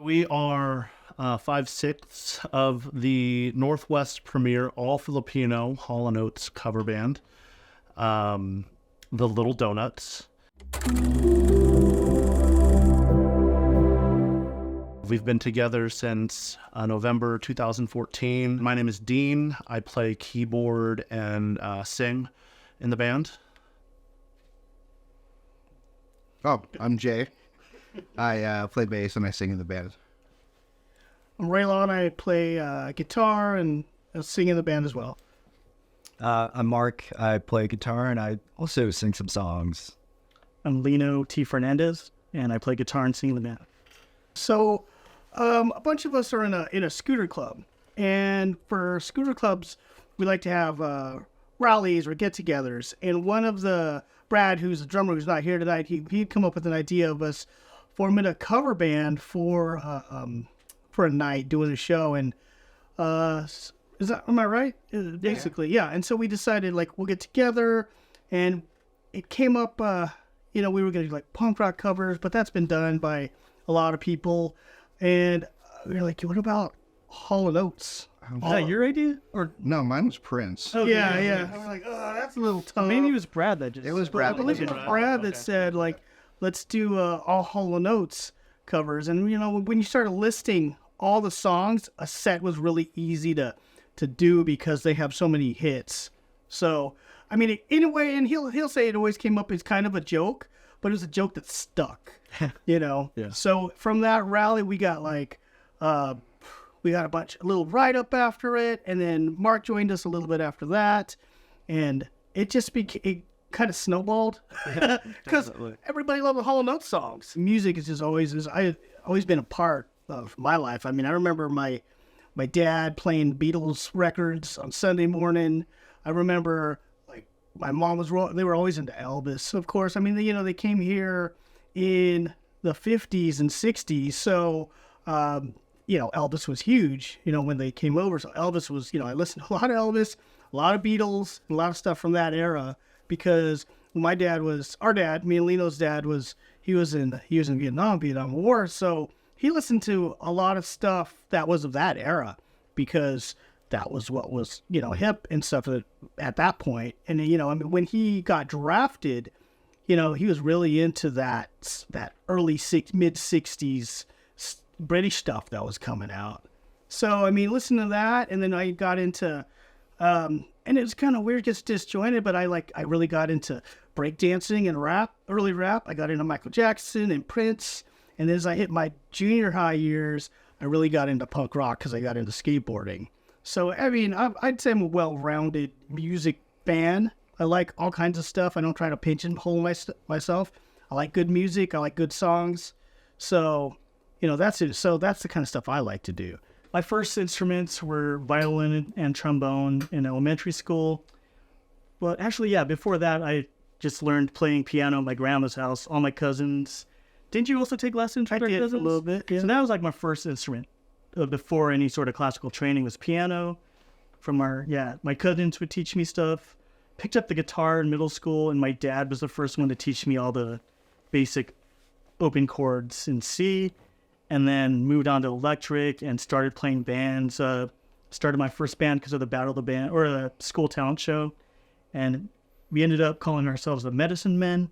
We are 5/6 of the Northwest premier all-Filipino Hall & Oates cover band, the Little Donuts. We've been together since November 2014. My name is Dean. I play keyboard and sing in the band. Oh, I'm Jay. I play bass and I sing in the band. I'm Raylon. I play guitar and sing in the band as well. I'm Mark. I play guitar and I also sing some songs. I'm Lino T. Fernandez, and I play guitar and sing in the band. So, a bunch of us are in a scooter club, and for scooter clubs, we like to have rallies or get-togethers. And one of Brad, who's the drummer, who's not here tonight, he'd come up with an idea of us forming a cover band for a night doing a show. And am I right? Basically, yeah. And so we decided, like, we'll get together, and it came up. We were gonna do like punk rock covers, but that's been done by a lot of people. And we were like, what about Hall & Oates? Is that your idea? Or No, mine was Prince. Oh, yeah. And we're like, oh, that's a little tough. maybe it was Brad that just... It was I Brad. believe it was Brad that said, like, let's do all Hall & Oates covers. And, when you started listing all the songs, a set was really easy to do because they have so many hits. So, I mean, in a way, and he'll say it always came up as kind of a joke, but it was a joke that stuck, Yeah. So from that rally, we got a little write-up after it, and then Mark joined us a little bit after that, and it just it kind of snowballed because everybody loved the Hall & Oates songs. Music is just always been a part of my life. I mean, I remember my dad playing Beatles records on Sunday morning. I remember my mom they were always into Elvis, of course. I mean, they came here in the 50s and 60s, so Elvis was huge, when they came over. So Elvis was, I listened to a lot of Elvis, a lot of Beatles, a lot of stuff from that era, because my dad me and Lino's dad he was in Vietnam War, so he listened to a lot of stuff that was of that era, because that was what was, hip and stuff at that point. And, when he got drafted, he was really into that early mid-60s British stuff that was coming out. So, I mean, listen to that, and then I got into, and it was kind of weird, just disjointed, but I really got into breakdancing and early rap. I got into Michael Jackson and Prince, and as I hit my junior high years, I really got into punk rock because I got into skateboarding. So, I mean, I'd say I'm a well-rounded music fan. I like all kinds of stuff. I don't try to pigeonhole myself. I like good music. I like good songs. So, that's it. So that's the kind of stuff I like to do. My first instruments were violin and trombone in elementary school. Well, actually, yeah, before that, I just learned playing piano at my grandma's house. All my cousins. Didn't you also take lessons with your cousins? A little bit, yeah. So that was like my first instrument before any sort of classical training was piano. My cousins would teach me stuff. Picked up the guitar in middle school, and my dad was the first one to teach me all the basic open chords in C, and then moved on to electric and started playing bands. Started my first band because of the Battle of the Band, or the school talent show, and we ended up calling ourselves the Medicine Men.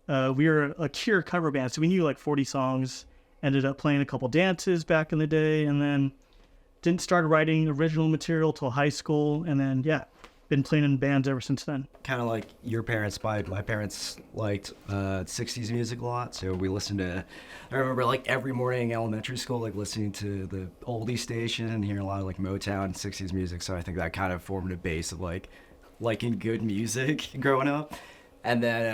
We were a Cure cover band, so we knew like 40 songs. Ended up playing a couple dances back in the day, and then didn't start writing original material till high school, and then been playing in bands ever since then. Kind of like your parents. My parents liked 60s music a lot, so we listened to, I remember like every morning in elementary school, like listening to the oldie station and hearing a lot of like Motown and 60s music, so I think that kind of formed a base of like liking good music growing up. And then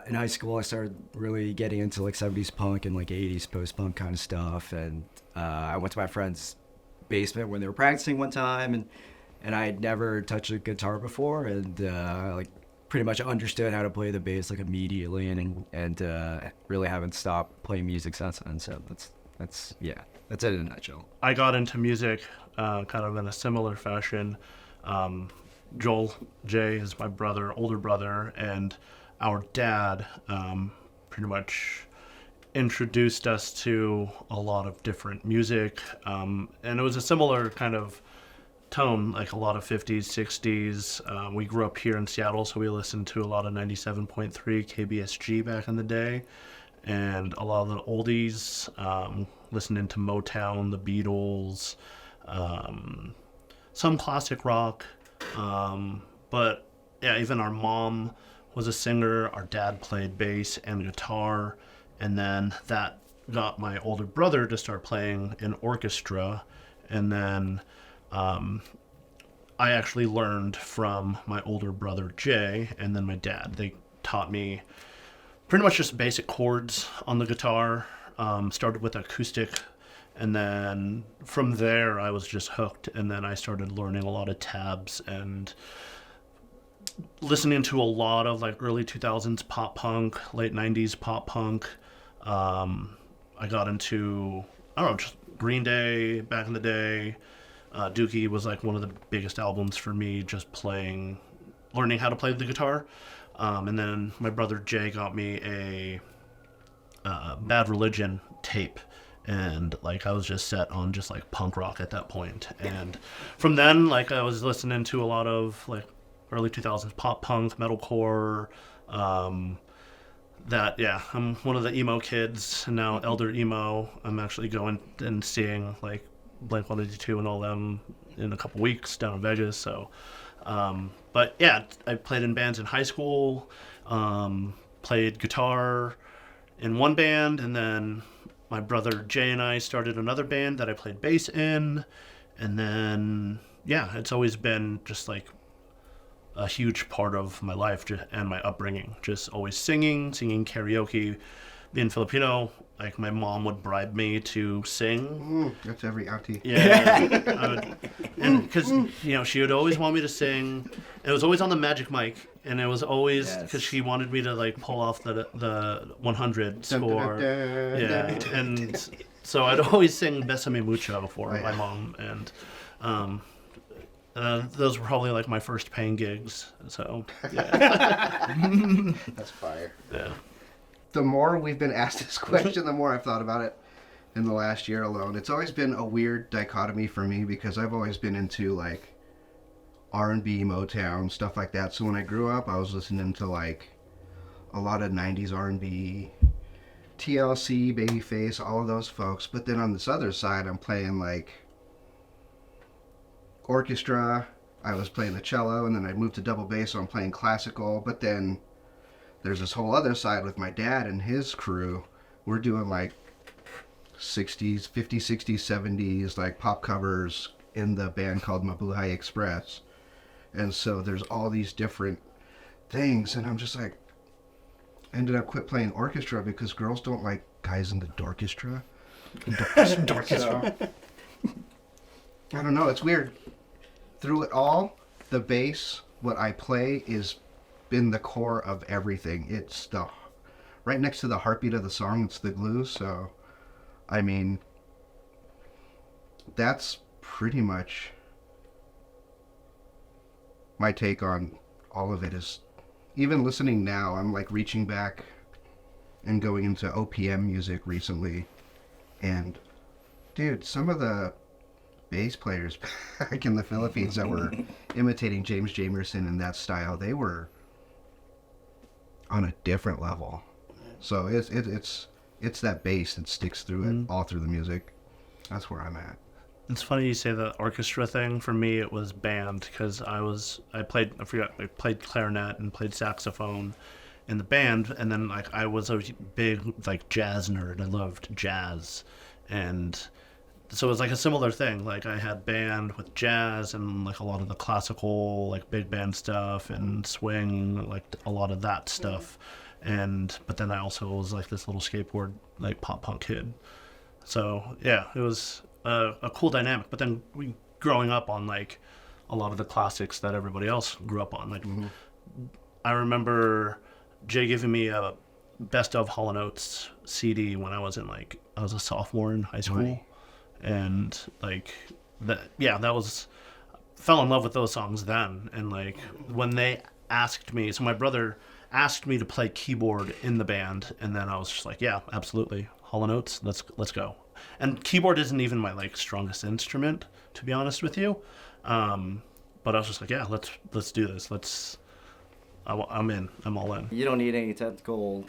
in high school, I started really getting into like 70s punk and like 80s post-punk kind of stuff, and I went to my friend's basement when they were practicing one time, and I had never touched a guitar before, and like pretty much understood how to play the bass like immediately, and really haven't stopped playing music since then. So that's it in a nutshell. I got into music kind of in a similar fashion. Joel Jay is my older brother, and our dad pretty much introduced us to a lot of different music, and it was a similar kind of tone, like a lot of 50s, 60s. We grew up here in Seattle, so we listened to a lot of 97.3 KBSG back in the day, and a lot of the oldies, listening to Motown, the Beatles, some classic rock, but yeah, even our mom was a singer, our dad played bass and guitar, and then that got my older brother to start playing in orchestra, and then I actually learned from my older brother Jay and then my dad. They taught me pretty much just basic chords on the guitar, started with acoustic, and then from there I was just hooked, and then I started learning a lot of tabs and listening to a lot of like early 2000s pop punk, late 90s pop punk. I got into, I don't know, just Green Day back in the day. Dookie was like one of the biggest albums for me, just learning how to play the guitar. And then my brother Jay got me a Bad Religion tape, and like I was just set on just like punk rock at that point. And from then, like I was listening to a lot of like early 2000s pop punk, metalcore. I'm one of the emo kids, and now elder emo. I'm actually going and seeing like Blink-182 and all them in a couple weeks down in Vegas. So, but yeah, I played in bands in high school, played guitar in one band, and then my brother Jay and I started another band that I played bass in, and then yeah, it's always been just like a huge part of my life and my upbringing. Just always singing karaoke. Being Filipino, like my mom would bribe me to sing. That's every auntie. Yeah, and because she would always want me to sing. It was always on the magic mic, and it was always because she wanted me to like pull off the 100 score. Yeah, and so I'd always sing Besame Mucho for my mom, and those were probably like my first paying gigs. So yeah. That's fire. Yeah. The more we've been asked this question, the more I've thought about it in the last year alone. It's always been a weird dichotomy for me because I've always been into like R&B, Motown, stuff like that. So when I grew up, I was listening to like a lot of 90s R&B, TLC, Babyface, all of those folks. But then on this other side, I'm playing like orchestra. I was playing the cello, and then I moved to double bass, so I'm playing classical. But then there's this whole other side with my dad and his crew. We're doing like 60s, 50s, 60s, 70s, like pop covers in the band called Mabuhay Express. And so there's all these different things, and I'm just like, ended up quit playing orchestra because girls don't like guys in the dorchestra. Dorchestra. I don't know, it's weird. Through it all, the bass, what I play, is been the core of everything. It's the right next to the heartbeat of the song. It's the glue. So I mean, that's pretty much my take on all of it. Is even listening now, I'm like reaching back and going into OPM music recently, and dude, some of the bass players back in the Philippines that were imitating James Jamerson in that style, they were on a different level. So it's that bass that sticks through it all through the music. That's where I'm at. It's funny you say the orchestra thing. For me, it was band because I played clarinet and played saxophone in the band, and then like I was a big like jazz nerd. I loved jazz, and so it was like a similar thing. Like I had band with jazz and like a lot of the classical, like big band stuff and swing, like a lot of that stuff. But then I also was like this little skateboard, like pop punk kid. So yeah, it was a cool dynamic. But then growing up on like a lot of the classics that everybody else grew up on. Like I remember Jay giving me a best of Hall & Oates CD when I was a sophomore in high school. Right. And like that was, fell in love with those songs then. And like when they asked me, so my brother asked me to play keyboard in the band, and then I was just like, yeah, absolutely, Hall & Oates, let's go. And keyboard isn't even my like strongest instrument, to be honest with you. But I was just like, yeah, let's do this. I'm in. I'm all in. You don't need any technical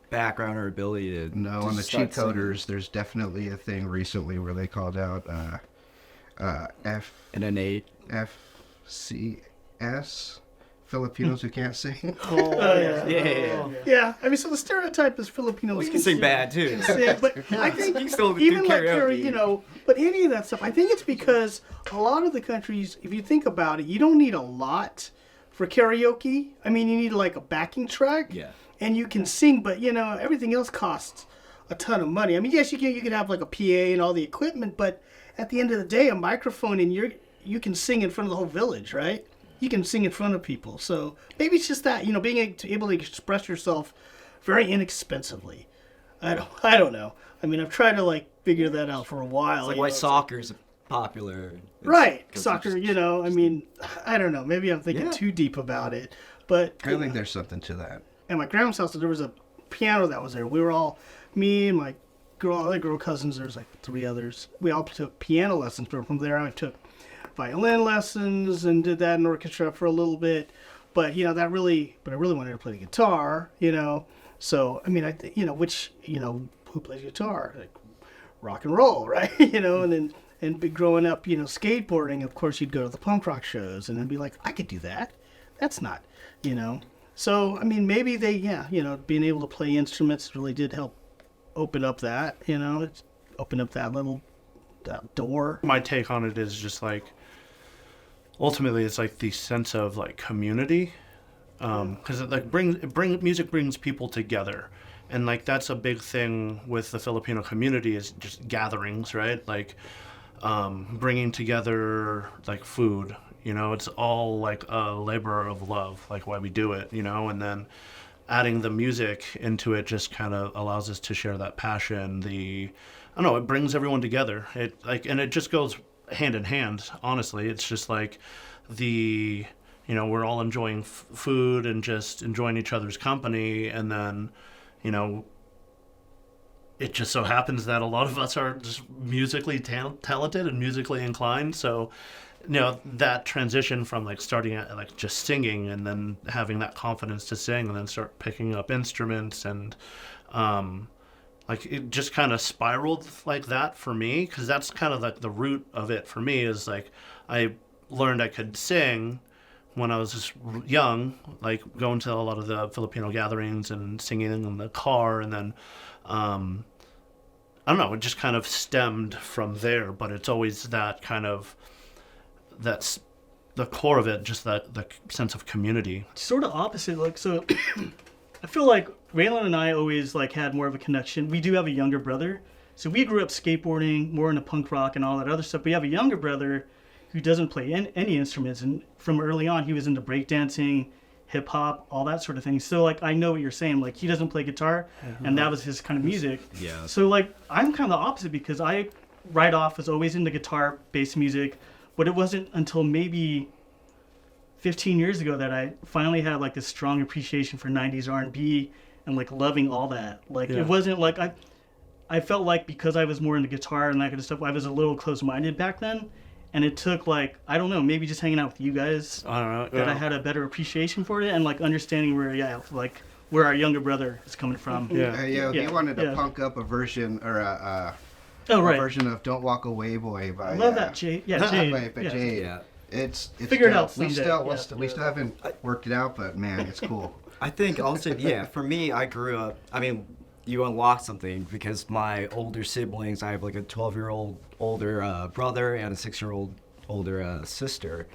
background or ability to. No, to on the start cheat coders, there's definitely a thing recently where they called out an innate. FCS, Filipinos who can't sing. Yeah, I mean, so the stereotype is Filipinos You can sing bad too. sing, but I think You can still do even like karaoke. but any of that stuff, I think it's because a lot of the countries, if you think about it, you don't need a lot for karaoke. I mean, you need like a backing track, Yeah. and you can sing, but everything else costs a ton of money. I mean, yes, you can have like a PA and all the equipment, but at the end of the day, a microphone and you can sing in front of the whole village, right? You can sing in front of people. So maybe it's just that, being able to express yourself very inexpensively. I don't know. I mean, I've tried to like figure that out for a while. It's like you why know, soccer's popular. It's right, 'cause soccer. it's just- I mean, I don't know. Maybe I'm thinking Yeah. too deep about it. But I think there's something to that. at my grandma's house, there was a piano that was there. We were all, me and my other girl cousins, there's like 3 others. We all took piano lessons. But from there, I took violin lessons and did that in orchestra for a little bit. But but I really wanted to play the guitar. So I mean, who plays guitar? Like rock and roll, right? And growing up, skateboarding. Of course, you'd go to the punk rock shows and then be like, I could do that. That's not, So I mean, maybe they, being able to play instruments really did help open up that, it's open up that door. My take on it is just like, ultimately, it's like the sense of like community, because it like music brings people together, and like that's a big thing with the Filipino community is just gatherings, right? Like bringing together like food. It's all like a labor of love, like why we do it, and then adding the music into it just kind of allows us to share that passion. I don't know, it brings everyone together. And it just goes hand in hand, honestly. It's just like we're all enjoying food and just enjoying each other's company. And then, it just so happens that a lot of us are just musically talented and musically inclined. So, that transition from like starting at like just singing and then having that confidence to sing and then start picking up instruments and like it just kind of spiraled like that for me, because that's kind of like the root of it for me is like I learned I could sing when I was just young, like going to a lot of the Filipino gatherings and singing in the car, and then I don't know, it just kind of stemmed from there. But it's always that kind of that's the core of it, just that the sense of community. Sort of opposite. Like, so I feel like Raylan and I always like had more of a connection. We do have a younger brother, so we grew up skateboarding, more into punk rock and all that other stuff. We have a younger brother who doesn't play any instruments, and from early on he was into breakdancing, hip hop, all that sort of thing. So like I know what you're saying. Like he doesn't play guitar, and that was his kind of music. Yeah. So like I'm kind of the opposite, because I right off was always into guitar-based music, but it wasn't until maybe 15 years ago that I finally had like this strong appreciation for 90s R&B and like loving all that. Like it wasn't like I felt like because I was more into guitar and that kind of stuff, I was a little close-minded back then. And it took like, I don't know, maybe just hanging out with you guys I don't know. that I had a better appreciation for it and like understanding where our younger brother is coming from. Yeah. He wanted to Yeah. punk up a version or a Oh, right. version of "Don't Walk Away, Boy" by I love that, Jade. Yeah, Jade. by Yeah. Jade. Yeah. It's Figure it dope. out We someday. we still haven't worked it out, but man, it's cool. I think also, yeah, for me, I grew up, I mean, you unlock something because my older siblings, I have like a 12-year-old older brother and a 6-year-old older sister.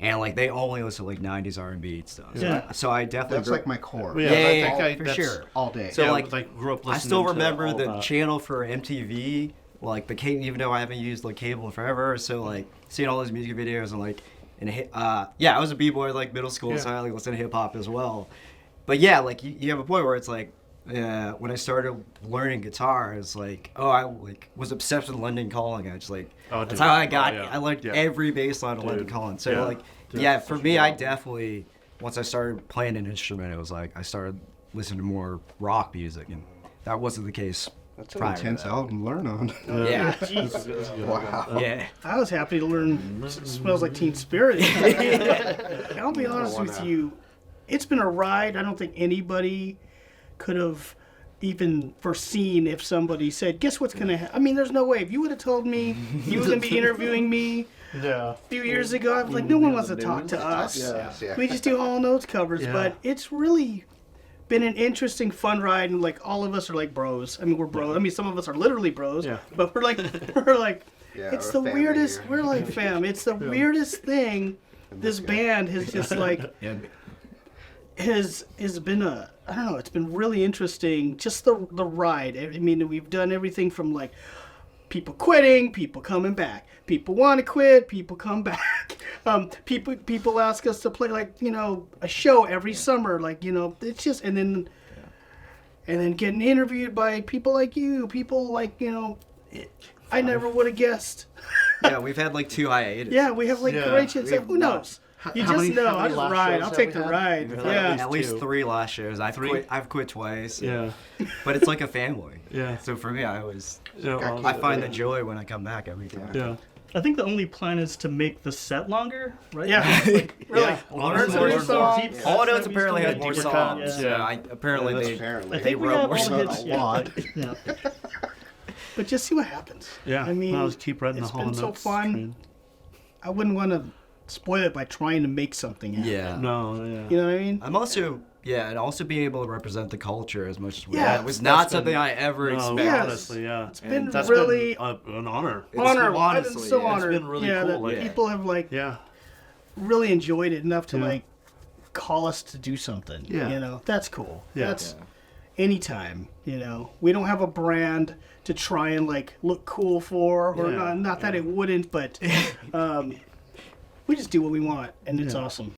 And like they only listen to like 90s R&B stuff. Yeah. So I definitely That's like my core. Yeah, Yeah, I yeah, think for that's sure. All day. So, yeah, like, grew up I listening still to remember all the that. channel for MTV, like the cable, even though I haven't used like cable in forever. So like seeing all those music videos and like, I was a b-boy like middle school, so I like listened to hip hop as well. But yeah, like you have a point where it's like, when I started learning guitar, it's like, I like was obsessed with London Calling. I just like that's how I got. I learned every bass line of London Calling. So like, for me, I definitely once I started playing an instrument, it was like I started listening to more rock music, and that wasn't the case. That's an prior to intense that. album to learn on. Yeah. Wow. Yeah. I was happy to learn Smells Like Teen Spirit. I'll be honest with you, it's been a ride. I don't think anybody could have even foreseen if somebody said, guess what's going to happen? I mean, there's no way. If you would have told me you were going to be interviewing me a few years ago, I'd be like, no one wants to talk to us. Yeah. We just do Hall & Oates covers. Yeah. But it's really been an interesting, fun ride. And like all of us are like bros. I mean, we're bros. I mean, some of us are literally bros. Yeah. But we're like, Yeah, it's we're the a family weirdest. here. We're like fam. It's the weirdest thing. This band has just like has been a, I don't know. It's been really interesting. Just the ride. I mean, we've done everything from like people quitting, people coming back, people want to quit, people come back. People ask us to play like a show every summer. Like it's just and then getting interviewed by people like you, people like I never would have guessed. Yeah, we've had like 2 hiatus. Yeah, we have like Yeah. great shit. So who knows? You how just many- know. how I many just last ride. shows I'll have take we the had? ride. We've had Yeah. At least Two. 3 last shows. Three? I've quit twice. Yeah. But it's like a family. Yeah. So for me, Yeah. I find the joy when I come back every time. Yeah. I think the only plan is to make the set longer, right? Yeah. Like, really. Yeah. Honestly, More more songs. All I know is apparently had more Deeper songs. cuts. Yeah. Yeah. Apparently they Apparently. I they think we wrote have more all the songs. hits. a lot. Yeah. But just see what happens. Yeah. I mean, I'll just keep riding it's the Hall been so Notes fun. train. I wouldn't want to spoil it by trying to make something happen. Yeah. No. Yeah. You know what I mean? I'm also and also being able to represent the culture as much as we Yeah, have was that's not been- something I ever No, expected. Yes. honestly, yeah. It's been that's really- been an honor. Honor. I've been honestly, so yeah. It's honored. been really yeah, cool, that like- people have like Yeah. really enjoyed it enough to Yeah. like call us to do something. Yeah. That's cool. Yeah. That's anytime. We don't have a brand to try and like look cool for, or Yeah. not that it wouldn't, but we just do what we want, and it's Yeah. awesome.